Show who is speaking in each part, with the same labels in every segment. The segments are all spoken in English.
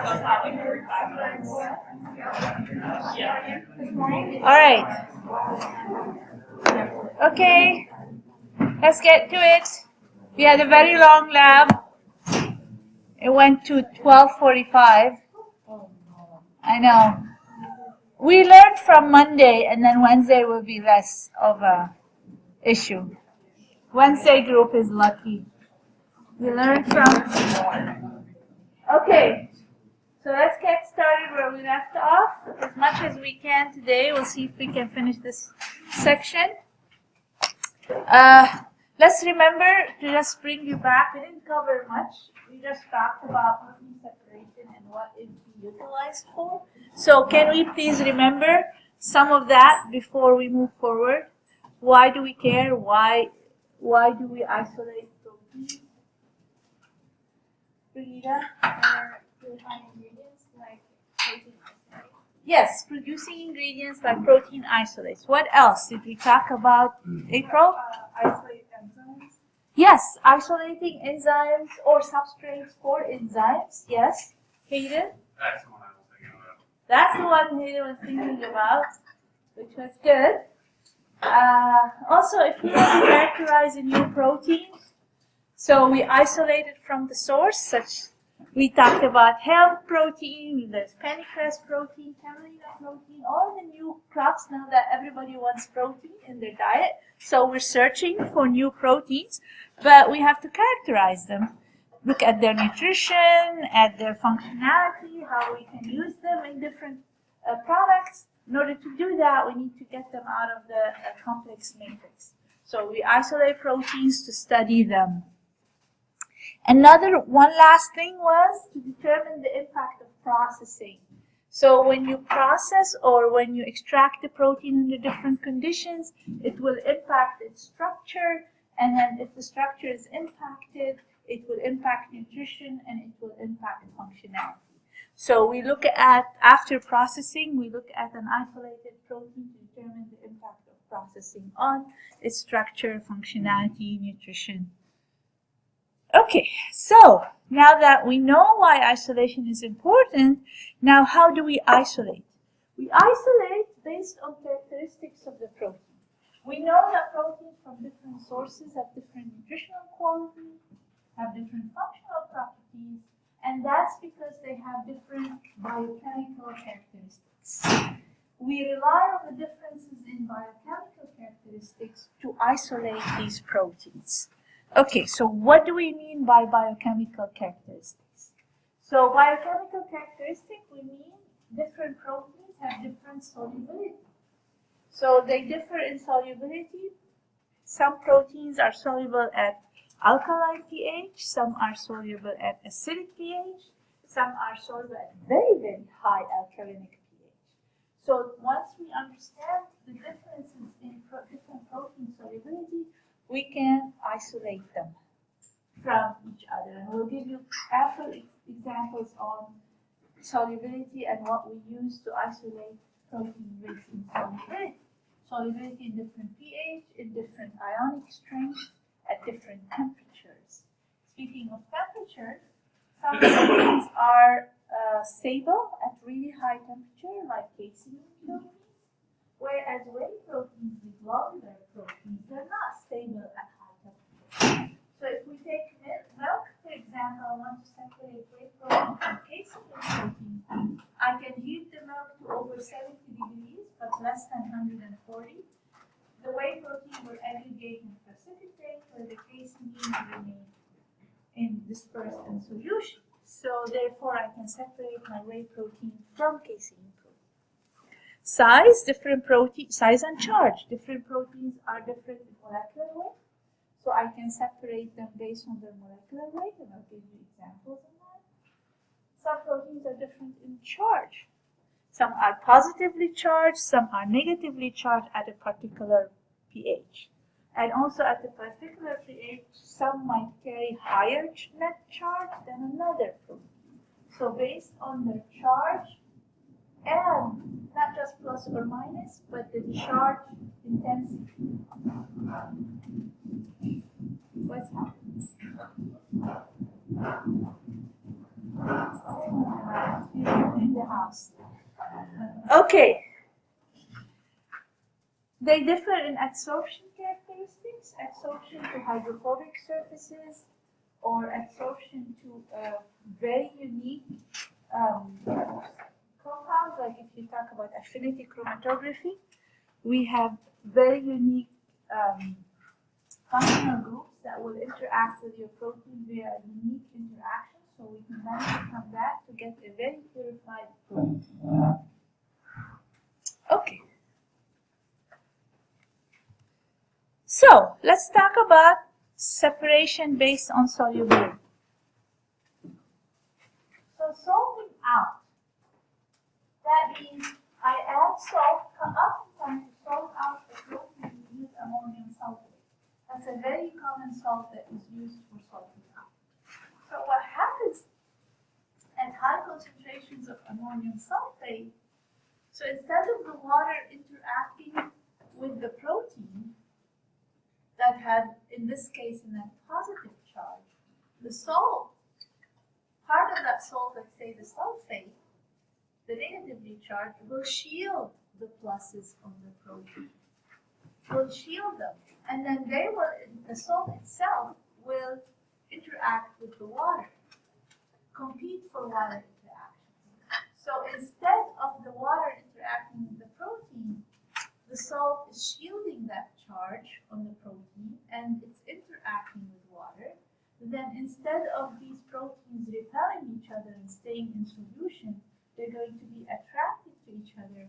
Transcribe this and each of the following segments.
Speaker 1: All right. Okay. Let's get to it. We had a very long lab. It went to 12:45. I know. We learned from Monday, and then Wednesday will be less of a issue. Wednesday group is lucky. We learned from... Okay. So let's get started where we left off. As much as we can today, we'll see if we can finish this section. Let's remember to just bring you back. We didn't cover much. We just talked about protein separation and what it is utilized for. So can we please remember some of that before we move forward? Why do we care? Why do we isolate proteins? Rita, ingredients like protein isolates. Yes, producing ingredients like protein isolates. What else did we talk about, April?
Speaker 2: Isolate enzymes.
Speaker 1: Yes, isolating enzymes or substrates for enzymes. Yes, Hayden?
Speaker 3: That's the one I was thinking about.
Speaker 1: That's the one Hayden was thinking about, which was good. Also, if we want to characterize a new protein, so we isolate it from the source, we talked about hemp protein, there's pennycress protein, camelina protein, all the new crops now that everybody wants protein in their diet. So we're searching for new proteins, but we have to characterize them. Look at their nutrition, at their functionality, how we can use them in different products. In order to do that, we need to get them out of the complex matrix. So we isolate proteins to study them. One last thing was to determine the impact of processing. So when you process or when you extract the protein under different conditions, it will impact its structure, and then if the structure is impacted, it will impact nutrition and it will impact functionality. So we look at, after processing, we look at an isolated protein to determine the impact of processing on its structure, functionality, nutrition. Okay, so now that we know why isolation is important, now how do we isolate? We isolate based on characteristics of the protein. We know that proteins from different sources have different nutritional qualities, have different functional properties, and that's because they have different biochemical characteristics. We rely on the differences in biochemical characteristics to isolate these proteins. Okay, so what do we mean by biochemical characteristics? So biochemical characteristics, we mean different proteins have different solubility. So they differ in solubility. Some proteins are soluble at alkaline pH, some are soluble at acidic pH, some are soluble at very, very high alkalinic pH. So once we understand the differences in different protein solubility, we can isolate them from each other. And we'll give you ample examples on solubility and what we use to isolate protein with insolubility. Solubility in different pH, in different ionic strengths, at different temperatures. Speaking of temperature, some proteins are stable at really high temperature, like casein proteins, whereas whey proteins with longer proteins, they're not stable at high temperature. So if we take milk, for example, I want to separate whey protein from casein protein, I can heat the milk to over 70 degrees, but less than 140. The whey protein will aggregate in precipitate, where the casein will remain in dispersed in solution. So therefore, I can separate my whey protein from casein protein. Size, different protein, size and charge. Different proteins are different in molecular weight. So I can separate them based on their molecular weight, and I'll give you examples of that. Some proteins are different in charge. Some are positively charged, some are negatively charged at a particular pH. And also at a particular pH, some might carry higher net charge than another protein. So based on their charge, and not just plus or minus, but the charge intensity. What's happening? in the house. Okay. They differ in adsorption characteristics, adsorption to hydrophobic surfaces, or adsorption to very unique compounds. Like if you talk about affinity chromatography, we have very unique functional groups that will interact with your protein via unique interaction. So we can benefit from that to get a very purified protein. Okay. So let's talk about separation based on solubility. So salting out, that means I add salt. Oftentimes to salt out the protein, we use ammonium sulfate. That's a very common salt that is used for salting out. So what happens at high concentrations of ammonium sulfate, so instead of the water interacting with the protein that had, in this case, a net positive charge, the salt, part of that salt, let's say the sulfate, the negatively charged, will shield the pluses of the protein. Will shield them. And then the salt itself will interact with the water, compete for water interaction. So instead of the water interacting with the protein, the salt is shielding that charge on the protein and it's interacting with water. Then instead of these proteins repelling each other and staying in solution, they're going to be attracted to each other,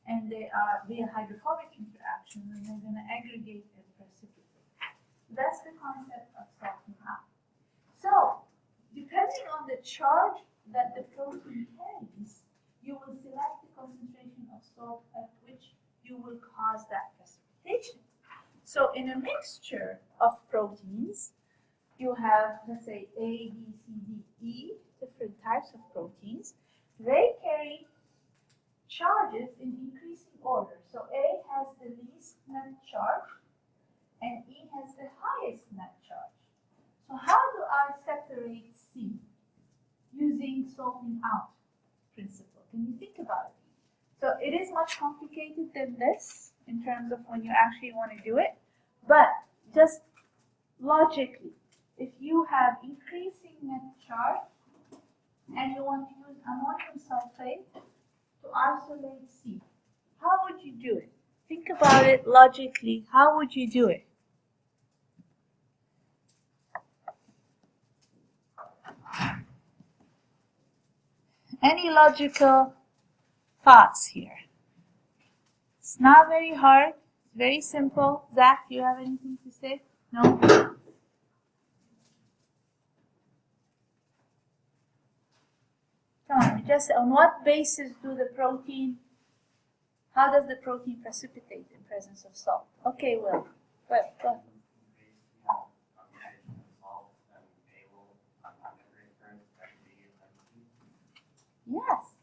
Speaker 1: and they are via hydrophobic interaction, and they're going to aggregate and precipitate. That's the concept of salting out. So, depending on the charge that the protein carries, you will select the concentration of salt at which you will cause that precipitation. So, in a mixture of proteins, you have, let's say, A, B, C, D, E, different types of proteins. They carry charges in increasing order. So A has the least net charge and E has the highest net charge. So how do I separate C? Using salting out principle. Can you think about it? So it is much complicated than this in terms of when you actually want to do it. But just logically, if you have increasing net charge and you want to use ammonium sulfate to isolate C, how would you do it? Think about it logically. How would you do it? Any logical thoughts here? It's not very hard. It's very simple. Zach, do you have anything to say? No? Come on, just on what basis do the protein, how does the protein precipitate in presence of salt? Okay, Will. Well, go ahead. Yes.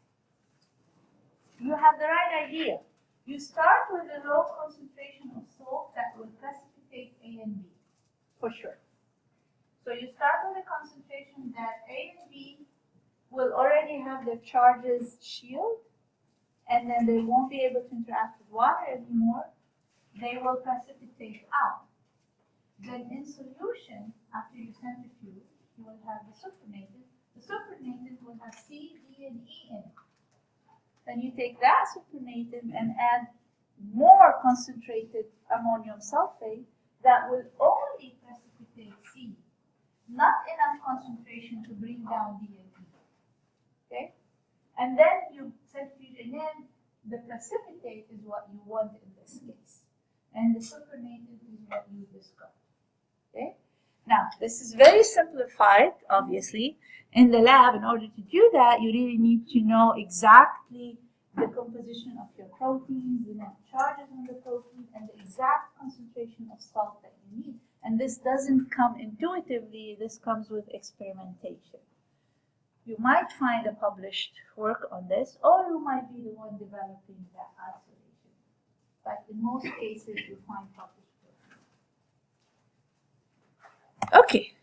Speaker 1: You have the right idea. You start with a low concentration of salt that will precipitate A and B, for sure. So you start with a concentration that A and B will already have their charges shielded, and then they won't be able to interact with water anymore. They will precipitate out. Then in solution, after you centrifuge, you will have the supernatant. The supernatant will have C, D, and E in it. Then you take that supernatant and add more concentrated ammonium sulfate that will only precipitate C. Not enough concentration to bring down D and E. Okay? And then you centrifuge, and then the precipitate is what you want in this case. And the supernatant is what you discard. Okay? Now, this is very simplified, obviously. In the lab, in order to do that, you really need to know exactly the composition of your proteins, the net charges on the protein, and the exact concentration of salt that you need. And this doesn't come intuitively, this comes with experimentation. You might find a published work on this, or you might be the one developing that isolation. But in most cases, you find published work. Okay.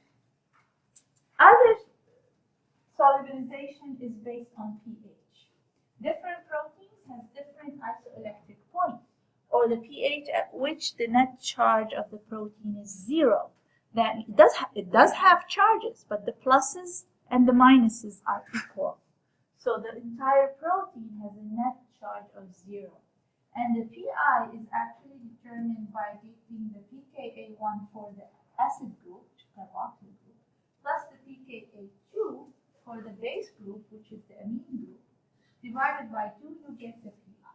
Speaker 1: Other solubilization is based on pH. Different proteins have different isoelectric points, or the pH at which the net charge of the protein is 0. That it does have charges, but the pluses and the minuses are equal. So the entire protein has a net charge of 0. And the pI is actually determined by taking the pKa1 for the acid group, carboxyl group, plus the pKa2 for the base group, which is the amine group, divided by 2, you get the pI.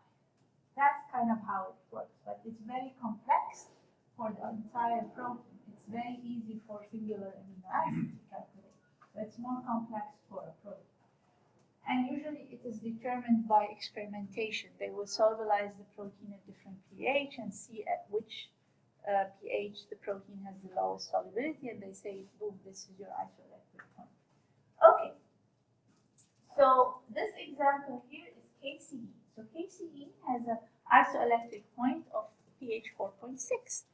Speaker 1: That's kind of how it works, but it's very complex for the entire protein. It's very easy for singular amino acid to calculate, but it's more complex for a protein. And usually it is determined by experimentation. They will solubilize the protein at different pH and see at which pH the protein has the lowest solubility, and they say, boom, this is your isoelectric point. Okay, so this example here is casein. So casein has an isoelectric point of pH 4.6.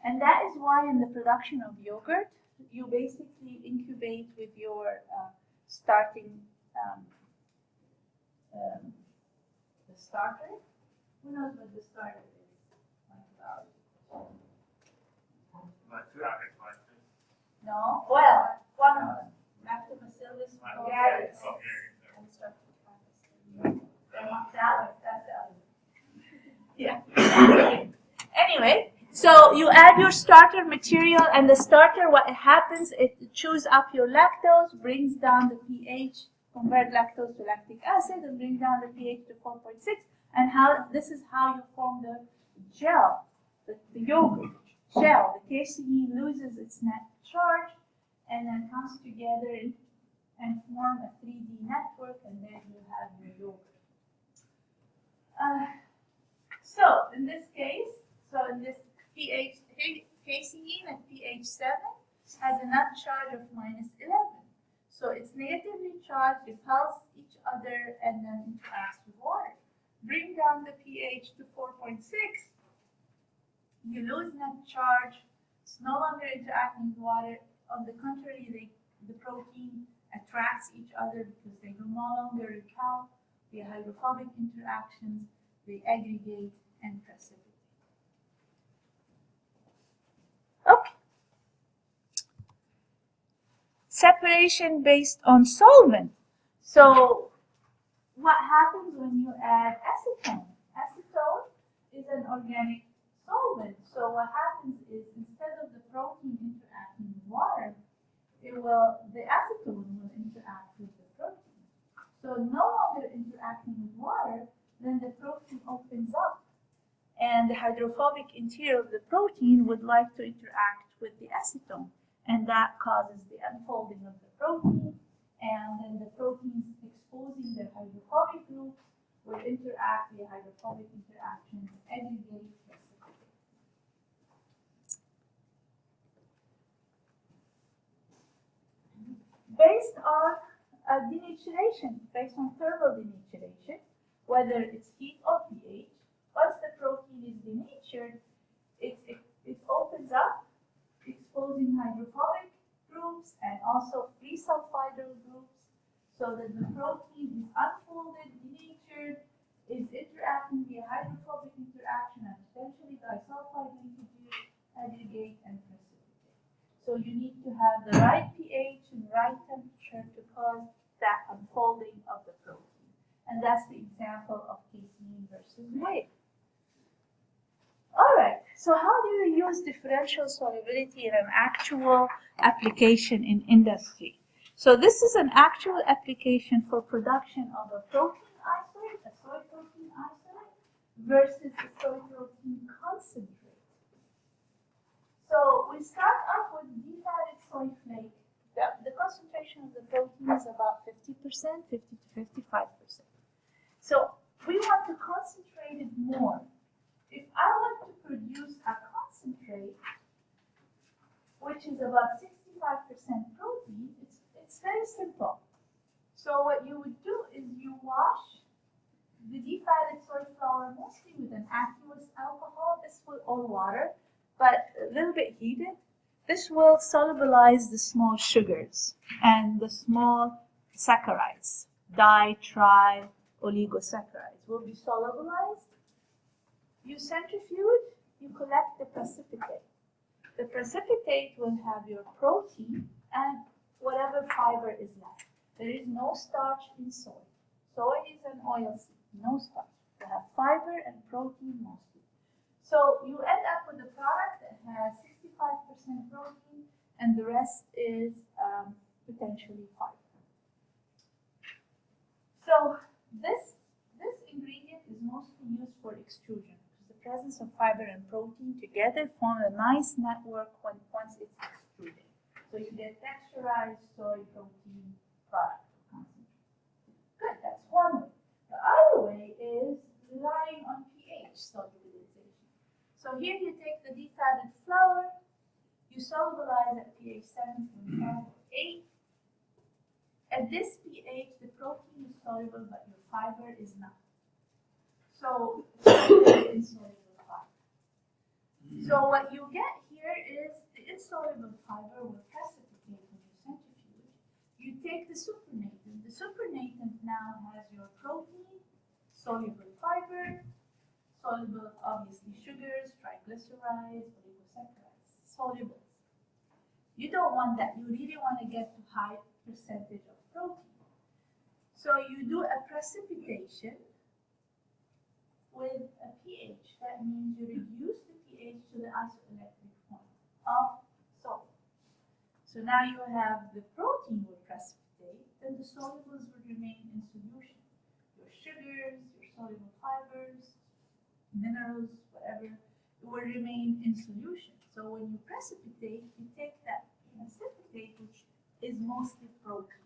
Speaker 1: And that is why in the production of yogurt, you basically incubate with your starting the starter. Who knows what the starter is? No? Well, one of them. Lactobacillus vulgaris. That's the other one. Yeah. Anyway, so you add your starter material, and the starter, what happens, it chews up your lactose, brings down the pH, convert lactose to lactic acid, and bring down the pH to 4.6. And this is how you form the gel, the yogurt shell. The casein loses its net charge and then comes together and form a 3D network, and then you have your yogurt. So in this case, in this pH, casein at pH 7 has a net charge of -11. So it's negatively charged, repels each other, and then interacts with water. Bring down the pH to 4.6. You lose net charge. It's no longer interacting with water. On the contrary, the protein attracts each other because they no longer repel the hydrophobic interactions. They aggregate and precipitate. Okay. Separation based on solvent. So what happens when you add acetone? Acetone is an organic solvent. So what happens is, instead of the protein interacting with water, the acetone will interact with the protein. So no longer interacting with water, then the protein opens up, and the hydrophobic interior of the protein would like to interact with the acetone, and that causes the unfolding of the protein, and then the proteins exposing the hydrophobic groups will interact, the hydrophobic interactions aggregate, precipitate. Based on denaturation, based on thermal denaturation, whether it's heat or pH, once the protein is denatured, it opens up, exposing hydrophobic groups and also free sulfidal groups, so that the protein is unfolded, denatured, is interacting via hydrophobic interaction and potentially disulfide linkages, aggregate, and precipitate. So you need to have the right pH and right temperature to cause that unfolding of the protein. And that's the example of casein versus whey. All right, so how do you use differential solubility in an actual application in industry? So this is an actual application for production of a protein isolate, a soy protein isolate, versus a soy protein concentrate. So we start off with defatted soy flake. The concentration of the protein is about 50%, 50 to 55%. So we want to concentrate it more. If I want to produce a concentrate, which is about 65% protein, it's very simple. So what you would do is you wash the defatted soy flour mostly with an aqueous alcohol, or water, but a little bit heated. This will solubilize the small sugars and the small saccharides, di, tri, oligosaccharides will be solubilized. You centrifuge, you collect the precipitate. The precipitate will have your protein and whatever fiber is left. There is no starch in soy. Soy is an oil seed, no starch. You have fiber and protein mostly. So you end up with a product that has 65% protein and the rest is potentially fiber. So this ingredient is mostly used for extrusion because the presence of fiber and protein together form a nice network once it's extruded. So you get texturized soy protein product. Good, that's one way. The other way is relying on pH solubilization. So here you take the defatted flour, you solubilize at pH 7.5 or 8. At this pH, the protein is soluble, but your fiber is not. So it's insoluble fiber. So what you get here is the insoluble fiber will precipitate when you centrifuge. You take the supernatant. The supernatant now has your protein, soluble fiber, soluble obviously sugars, triglycerides, oligosaccharides, solubles. You don't want that. You really want to get to high percentage of protein. So you do a precipitation with a pH. That means you reduce the pH to the isoelectric point of salt. So now you have the protein will precipitate, then the solubles will remain in solution. Your sugars, your soluble fibers, minerals, whatever, will remain in solution. So when you precipitate, you take that precipitate, which is mostly protein.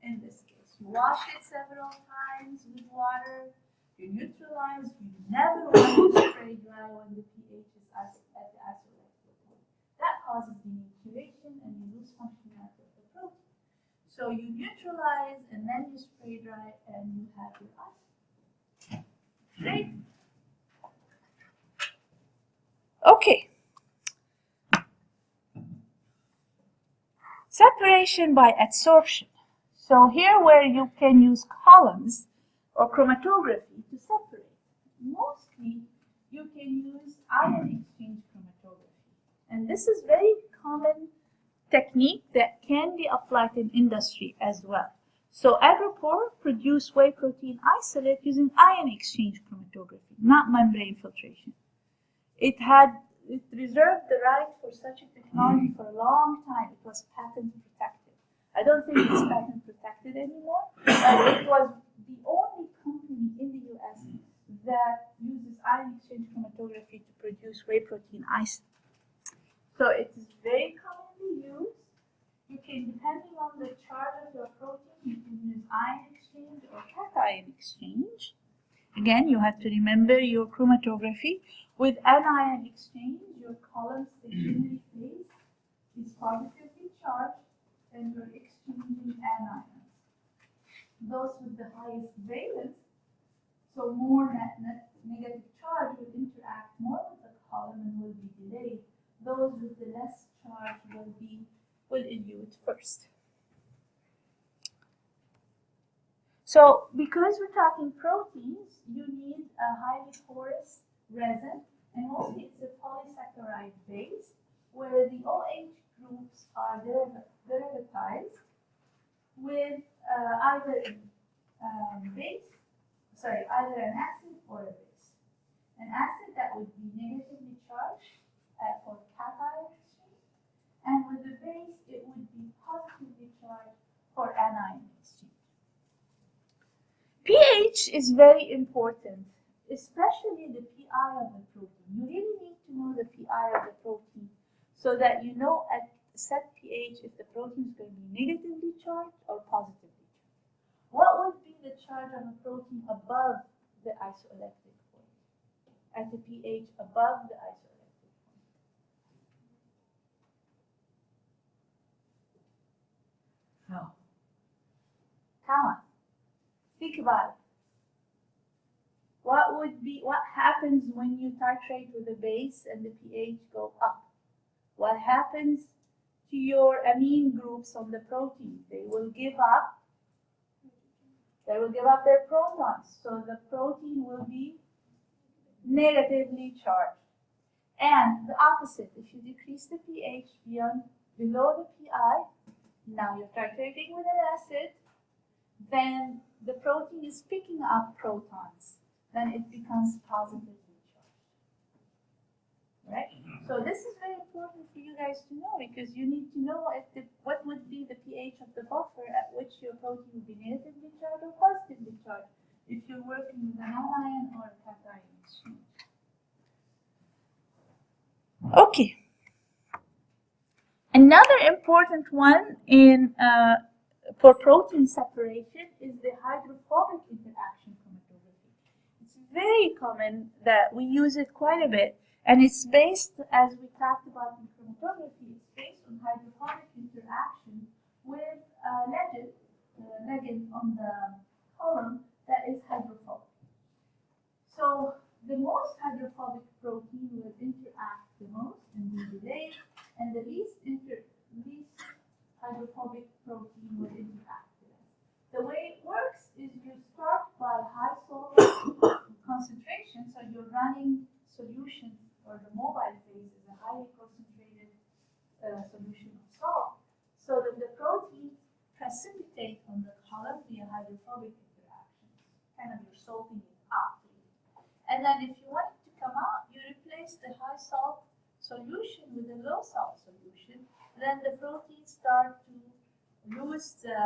Speaker 1: In this case, you wash it several times with water, you neutralize, you never want to spray dry when the pH is at the isoelectric point. That causes denaturation and you lose functionality of the protein. So you neutralize and then you spray dry and you have your ice. Great. Okay. Separation by adsorption. So here where you can use columns or chromatography to separate. Mostly you can use ion exchange chromatography. And this is very common technique that can be applied in industry as well. So Agripor produced whey protein isolate using ion exchange chromatography, not membrane filtration. It reserved the right for such a technology for a long time. It was patent protected. I don't think it's patent protected anymore, but it was the only company in the US that uses ion exchange chromatography to produce whey protein isolate. So it is very commonly used. You can, depending on the charge of your protein, you can use ion exchange or cation exchange. Again, you have to remember your chromatography. With anion exchange, your column stationary phase is positively charged and you're exchanging anions. Those with the highest valence, so more negative charge, will interact more with the column and will be delayed. Those with the less charge will elute first. So because we're talking proteins, you need a highly porous resin, and mostly it's a polysaccharide base, where the OH groups are derivatized with either an acid or a base. An acid that would be negatively charged for cation exchange, and with the base it would be positively charged for anion exchange. pH is very important, especially the pI of the protein. You really need to know the pI of the protein so that you know at set pH if the protein is going to be negatively charged or positively charged. What would be the charge of a protein above the isoelectric point? At the pH above the isoelectric point? No. Come on. Think about it. What happens when you titrate with a base and the pH go up? What happens to your amine groups on the protein? They will give up They will give up their protons, so the protein will be negatively charged. And the opposite, if you decrease the pH below the pI, now you're titrating with an acid, then the protein is picking up protons. Then it becomes positively charged. Right? So this is very important for you guys to know, because you need to know what would be the pH of the buffer at which your protein would be negatively charged or positively charged if you're working with an anion or a cation exchange. Okay. Another important one for protein separation is the hydrophobic interaction chromatography. It's very common that we use it quite a bit, and it's based, as we talked about in chromatography, it's based on hydrophobic interaction with legend on the column that is hydrophobic. So the most hydrophobic protein will interact the most and be delayed, and the least hydrophobic protein will interact less. The way it works is you start by high salt concentration, so you're running solution, or the mobile phase is a highly concentrated solution of salt, so that the protein precipitate on the column via hydrophobic interactions. Kind of you're salting it up. And then if you want it to come out, you replace the high salt solution with a low salt solution. Then the proteins start to lose the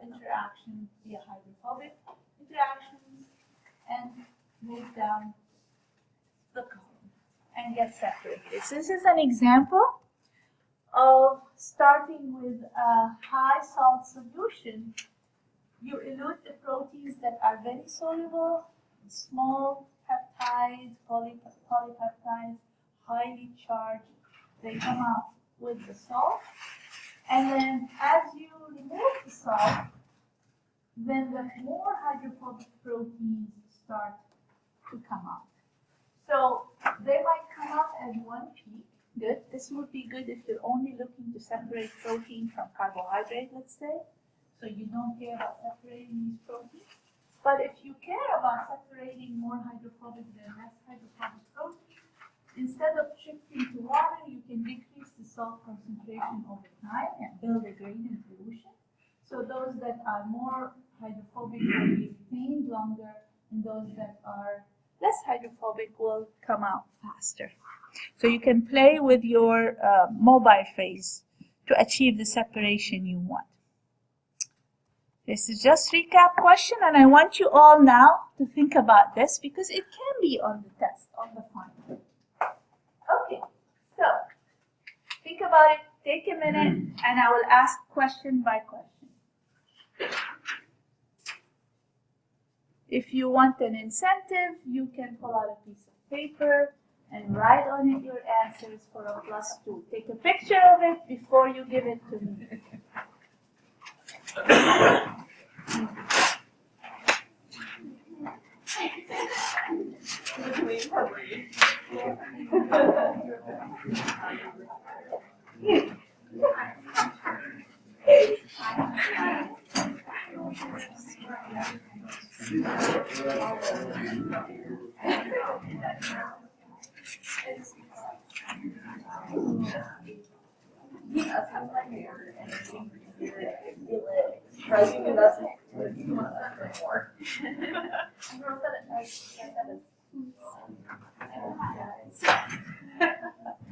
Speaker 1: interaction via hydrophobic interactions and move down the column and get separated. So this is an example of starting with a high salt solution. You elute the proteins that are very soluble, small peptides, polypeptides, highly charged. They come out with the salt. And then as you remove the salt, then the more hydrophobic proteins start to come out. So they might come out at one peak. Good. This would be good if you're only looking to separate protein from carbohydrate, let's say. So you don't care about separating these proteins. But if you care about separating more hydrophobic than less hydrophobic protein, instead of shifting to water, you can decrease the salt concentration over time and build a gradient solution. So those that are more hydrophobic will be retained longer, and those that are less hydrophobic will come out faster. So you can play with your mobile phase to achieve the separation you want. This is just recap question, and I want you all now to think about this because it can be on the test, on the final. Okay, so think about it, take a minute, and I will ask question by question. If you want an incentive, you can pull out a piece of paper and write on it your answers for a +2. Take a picture of it before you give it to me.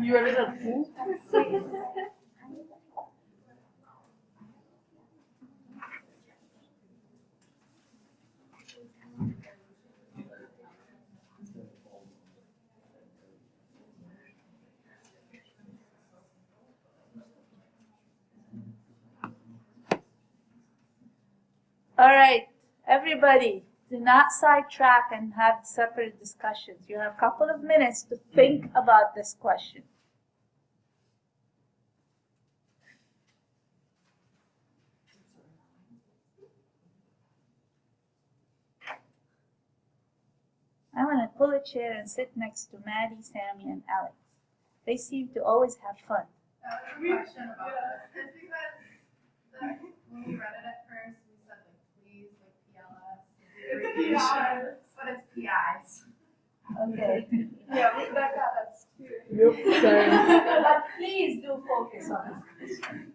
Speaker 1: You ever done pool? All right, everybody, do not sidetrack and have separate discussions. You have a couple of minutes to think about this question. I'm going to pull a chair and sit next to Maddie, Sammy, and Alex. They seem to always have fun.
Speaker 2: That was a question about this. It's because when we read it at first, we said like please, like PLS, PIs, but it's PIs.
Speaker 1: Okay.
Speaker 2: Yeah, we got us too.
Speaker 4: Yep, same.
Speaker 1: But please do focus on this question.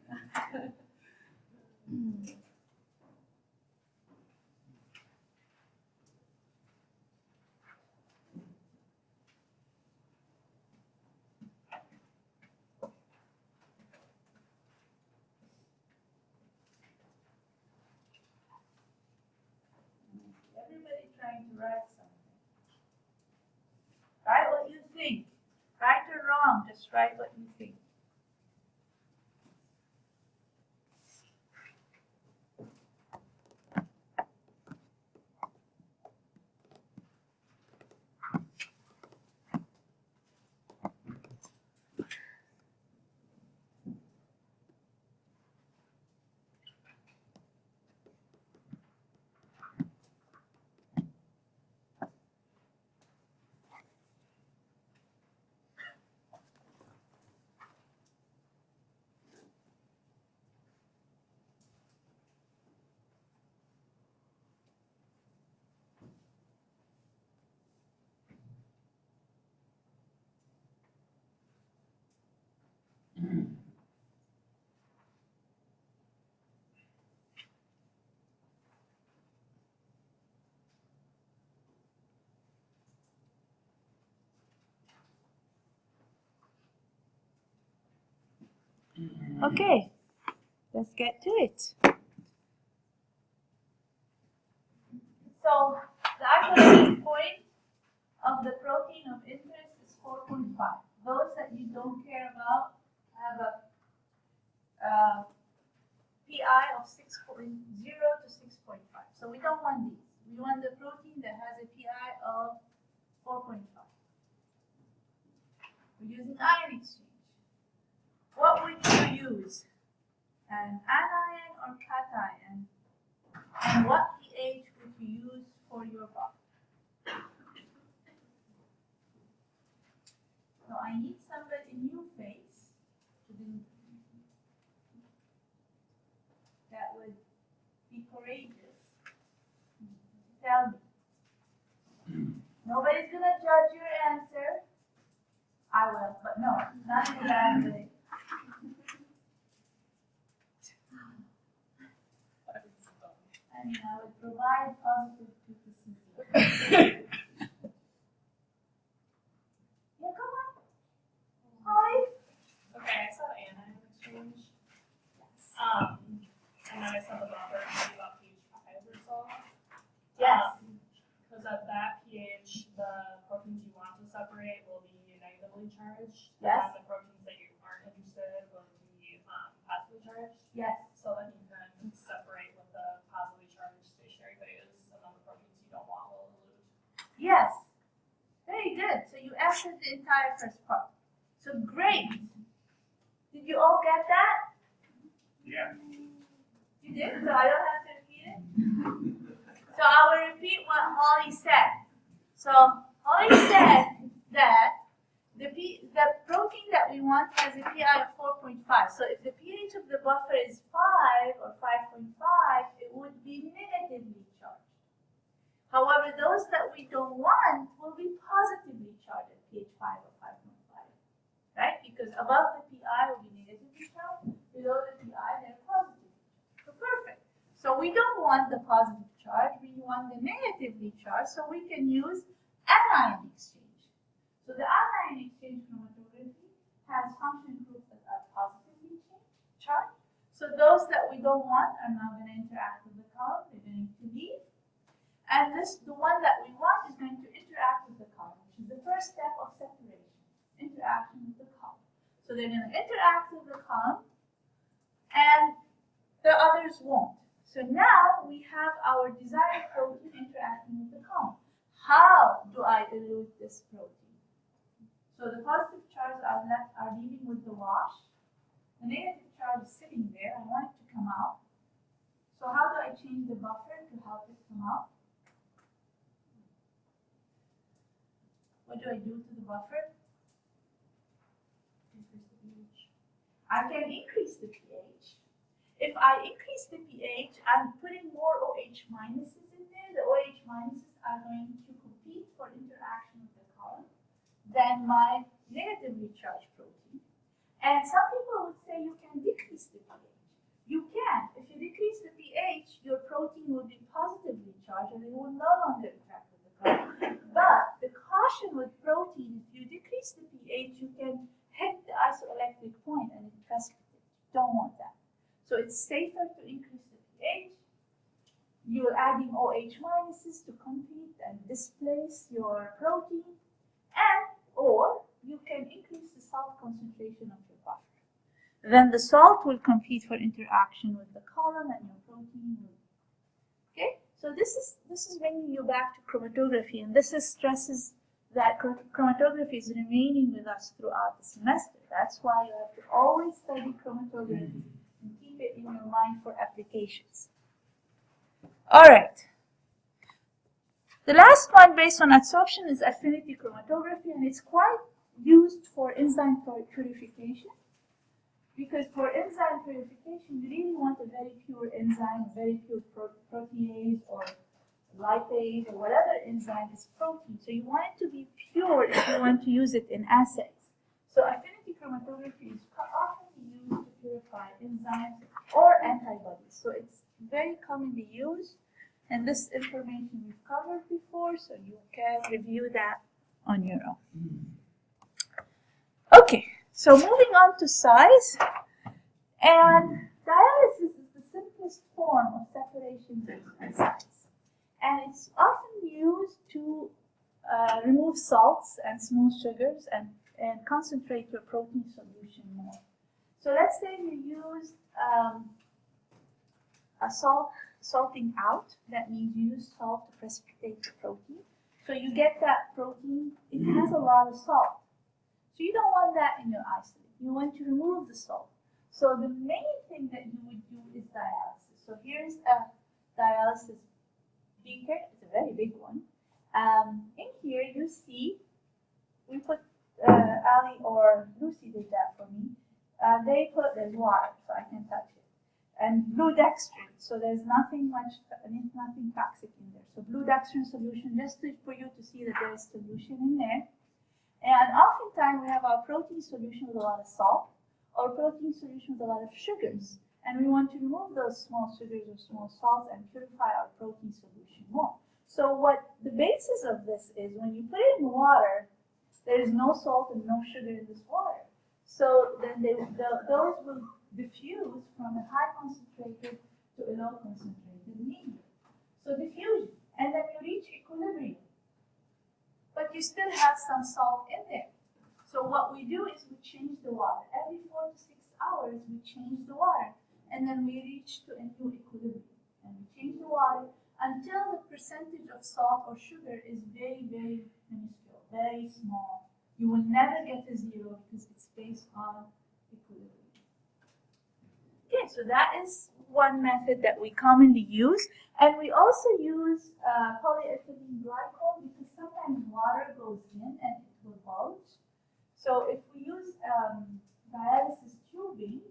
Speaker 1: Everybody trying to write something. Write what you think. Right or wrong, just write what you think. Okay, let's get to it. So the isolation point of the protein of interest is 4.5. Those that you don't care about have a PI of 6.0 to 6.5. So we don't want these. We want the protein that has a PI of 4.5. We're using ion exchange. What would you use? An anion or cation? And what pH would you use for your buffer? So I need somebody new face to do that would be courageous. Tell me. Nobody's gonna judge your answer. I will, but no, not in a bad way. I mean, I would provide positive criticism. Yeah, come on. Holly?
Speaker 5: Okay, I saw the anion exchange. I know I saw the buffer maybe about pH 5 or so.
Speaker 1: Yes.
Speaker 5: Because at that pH, the proteins you want to separate will be negatively charged.
Speaker 1: Yes.
Speaker 5: And the proteins that you aren't interested in will be positively charged.
Speaker 1: Yes.
Speaker 5: So then you can separate with the positively charged stationary phase, and then the proteins you don't want will elute.
Speaker 1: Yes. Very good. So you answered the entire first part. So great. Did you all get that?
Speaker 3: Yeah.
Speaker 1: You did? So I don't have to repeat it? So I will repeat what Holly said. So Holly said that the protein that we want has a pI of 4.5. So if the pH of the buffer is 5 or 5.5, it would be negatively charged. However, those that we don't want will be positively charged at pH 5 or 5.5. Right? Because above the pI will be negatively charged, below the pI they're positively charged. So perfect. So we don't want the positive charge, we want the negatively charged, so we can use anion exchange. So the anion exchange chromatography has function groups that are positively charged. So those that we don't want are now going to interact with the column, they're going to leave. And the one that we want is going to interact with the column, which is the first step of separation, interaction with the column. So they're going to interact with the column, and the others won't. So now we have our desired protein interacting with the column. How do I elute this protein? So the positive charges are leaving with the wash. The negative charge is sitting there. I want it to come out. So how do I change the buffer to help it come out? What do I do to the buffer? Increase the pH. I can increase the pH. If I increase the pH, I'm putting more OH minuses in there. The OH than my negatively charged protein. And some people would say you can decrease the pH. You can. If you decrease the pH, your protein will be positively charged and it will no longer interact with the carbon. But the caution with protein, if you decrease the pH, you can hit the isoelectric point and it precipitates. You don't want that. So it's safer to increase the pH. You're adding OH minuses to compete and displace your protein, and or you can increase the salt concentration of your buffer. Then the salt will compete for interaction with the column and your protein will. Okay, so this is bringing you back to chromatography, and this stresses that chromatography is remaining with us throughout the semester. That's why you have to always study chromatography and keep it in your mind for applications. All right. The last one based on adsorption is affinity chromatography, and it's quite used for enzyme purification. Because for enzyme purification, you really want a very pure enzyme, a very pure protease or lipase or whatever enzyme is protein. So you want it to be pure if you want to use it in assays. So affinity chromatography is often used to purify enzymes or antibodies. So it's very commonly used, and this information we've covered before, so you can review that on your own. Okay, so moving on to size, and dialysis is the simplest form of separation based on size, and it's often used to remove salts and small sugars and concentrate your protein solution more. So let's say you use a salting out. That means you use salt to precipitate the protein. So you get that protein, it has a lot of salt. So you don't want that in your isolate. You want to remove the salt. So the main thing that you would do is dialysis. So here's a dialysis beaker. It's a very big one. In here you see, we put Ali or Lucy did that for me. There's water, so I can touch it. And blue dextrin, so there's nothing toxic in there. So blue dextrin solution, just for you to see that there is solution in there. And oftentimes we have our protein solution with a lot of salt, or protein solution with a lot of sugars. And we want to remove those small sugars or small salts and purify our protein solution more. So what the basis of this is, when you put it in water, there is no salt and no sugar in this water. So then those will diffuse from a high concentrated to a low concentrated medium. So diffusion, and then you reach equilibrium. But you still have some salt in there. So what we do is we change the water. Every 4 to 6 hours, we change the water. And then we reach to a new equilibrium. And we change the water until the percentage of salt or sugar is very, very minuscule, very small. You will never get to zero because it's based on equilibrium. Okay, so that is one method that we commonly use. And we also use polyethylene glycol because sometimes water goes in and it will bulge. So if we use dialysis tubing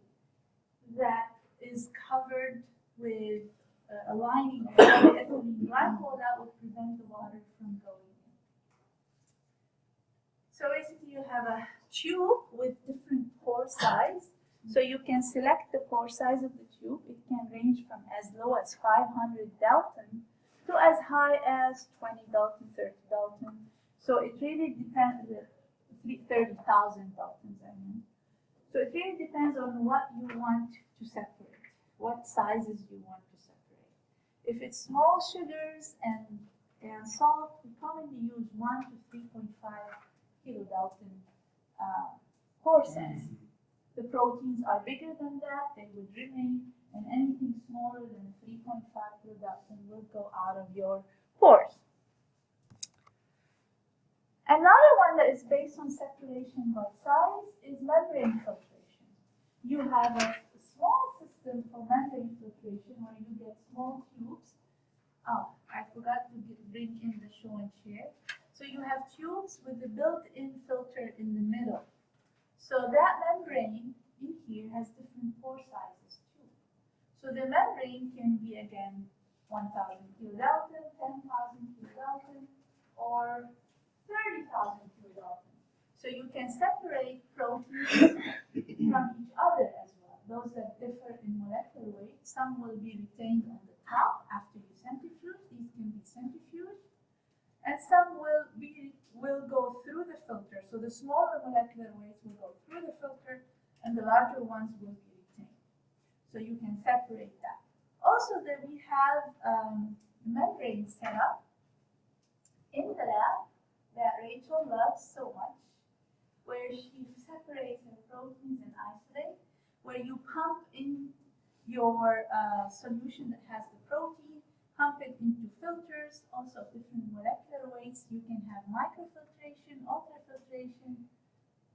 Speaker 1: that is covered with a lining of polyethylene glycol, that would prevent the water from going in. So basically you have a tube with different pore size. So you can select the pore size of the tube. It can range from as low as 500 Dalton to as high as 20 Dalton, 30 Dalton. So it really depends, 30,000 Daltons, I mean. So it really depends on what you want to separate, what sizes you want to separate. If it's small sugars and salt, we commonly use 1 to 3.5 kilodalton pore size. The proteins are bigger than that, they would remain, and anything smaller than 3.5 kilodalton will go out of your pores. Another one that is based on separation by size is membrane filtration. You have a small system for membrane filtration where you get small tubes. Oh, I forgot to bring in the show and share. So you have tubes with a built-in filter in the middle. So that membrane in here has different pore sizes too. So the membrane can be again 1,000 kilodalton, 10,000 kilodalton, or 30,000 kilodalton. So you can separate proteins from each other as well. Those that differ in molecular weight, some will be retained on the top after you centrifuge. These can be centrifuged. And some will go through the filter. So the smaller molecular weights will go through the filter, and the larger ones will be retained. So you can separate that. Also, that we have membrane set up in the lab that Rachel loves so much, where she separates her proteins and isolate, where you pump in your solution that has the protein, pump it into filters, also different molecular weights. You can have microfiltration, ultrafiltration,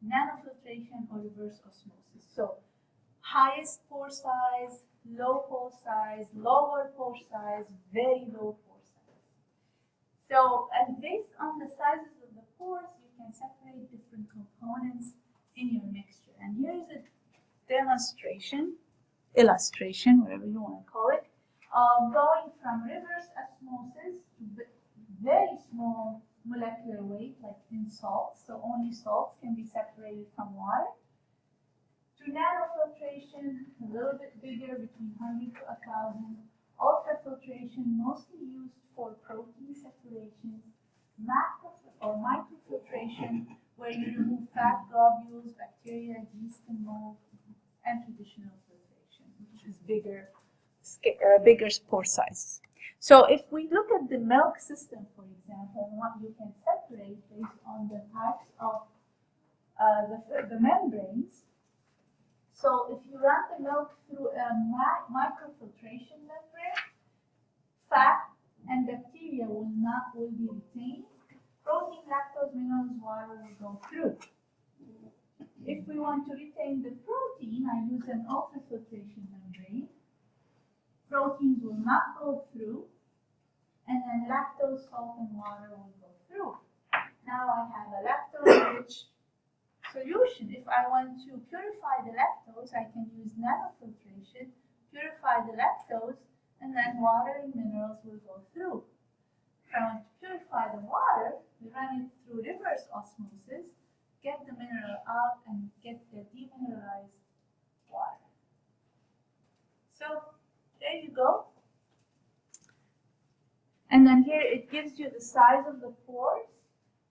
Speaker 1: nanofiltration, or reverse osmosis. So highest pore size, low pore size, lower pore size, very low pore size. So, and based on the sizes of the pores, you can separate different components in your mixture. And here is a illustration, whatever you want to call it, going from reverse osmosis to very small molecular weight, like in salts, so only salts can be separated from water, to nanofiltration, a little bit bigger, between 100 to 1,000, ultrafiltration, mostly used for protein separation, macro or microfiltration, where you remove fat globules, bacteria, yeast, and mold, and traditional filtration, which is bigger pore sizes. So if we look at the milk system, for example, and what you can separate based on the types of the membranes. So if you run the milk through a microfiltration membrane, fat and bacteria will be retained. Protein, lactose, minerals, water will go through. If we want to retain the protein, I use an ultrafiltration membrane. Proteins will not go through, and then lactose, salt, and water will go through. Now I have a lactose-rich solution. If I want to purify the lactose, I can use nanofiltration, purify the lactose, and then water and minerals will go through. If I want to purify the water, we run it through reverse osmosis, get the mineral out, and get the demineralized water. So there you go. And then here it gives you the size of the pores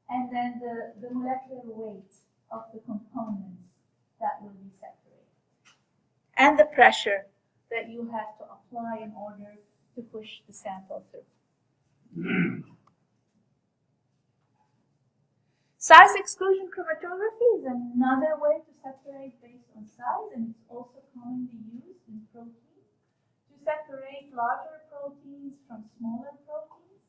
Speaker 1: and then the molecular weight of the components that will be separated. And the pressure that you have to apply in order to push the sample through. Size exclusion chromatography is another way to separate based on size, and it's also commonly used in protein to separate larger proteins from smaller proteins,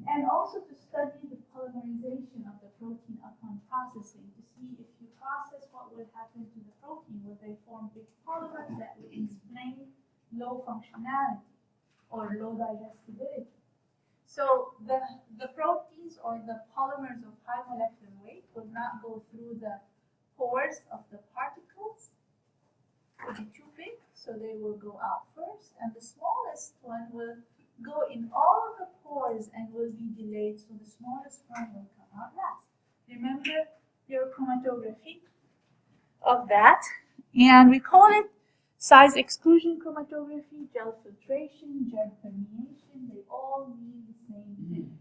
Speaker 1: and also to study the polymerization of the protein upon processing to see if you process what will happen to the protein. Will they form big polymers that will explain low functionality or low digestibility? So the proteins or the polymers of high molecular weight will not go through the pores of the particles. It will be too big, so they will go out first. And the smallest one will go in all of the pores and will be delayed, so the smallest one will come out last. Remember your chromatography of that. And we call it size exclusion chromatography, gel filtration, gel permeation. They all mean the same thing.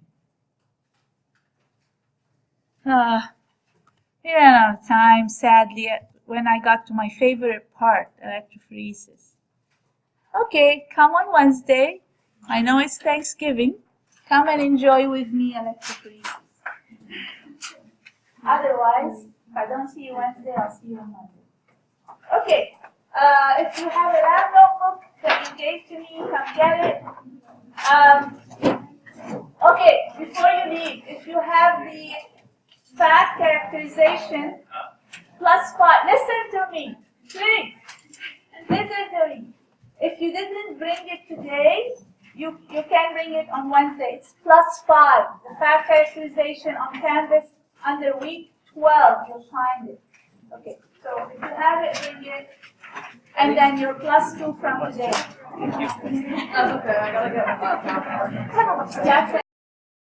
Speaker 1: We ran out of time, sadly, when I got to my favorite part, electrophoresis. Okay, come on Wednesday. I know it's Thanksgiving. Come and enjoy with me electrophoresis. Otherwise, if I don't see you Wednesday, I'll see you on Monday. Okay. If you have a lab notebook that you gave to me, come get it. Okay, before you leave, if you have the fat characterization +5, listen to me, please. Listen to me. If you didn't bring it today, you can bring it on Wednesday. It's +5. The fat characterization on Canvas under week 12. You'll find it. Okay, so if you have it, bring it. And then your +2 from today.
Speaker 2: That's okay, I gotta get my laptop.
Speaker 1: That's